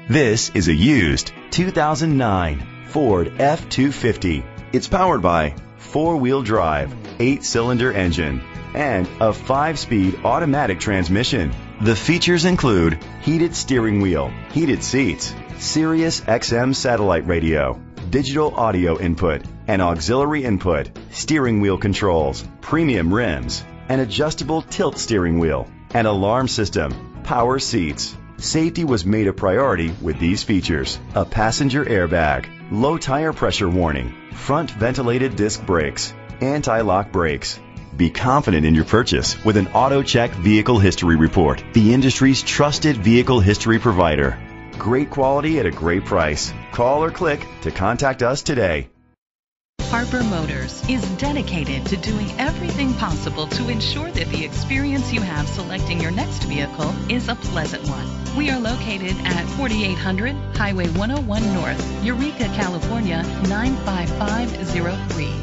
This is a used 2009 Ford F-250. It's powered by four-wheel drive, 8-cylinder engine, and a 5-speed automatic transmission. The features include heated steering wheel, heated seats, Sirius XM satellite radio, digital audio input, and auxiliary input, steering wheel controls, premium rims, an adjustable tilt steering wheel, an alarm system, power seats. Safety was made a priority with these features: a passenger airbag, low tire pressure warning, front ventilated disc brakes, anti-lock brakes. Be confident in your purchase with an AutoCheck Vehicle History Report, the industry's trusted vehicle history provider. Great quality at a great price. Call or click to contact us today. Harper Motors is dedicated to doing everything possible to ensure that the experience you have selecting your next vehicle is a pleasant one. We are located at 4800 Highway 101 North, Eureka, California 95503.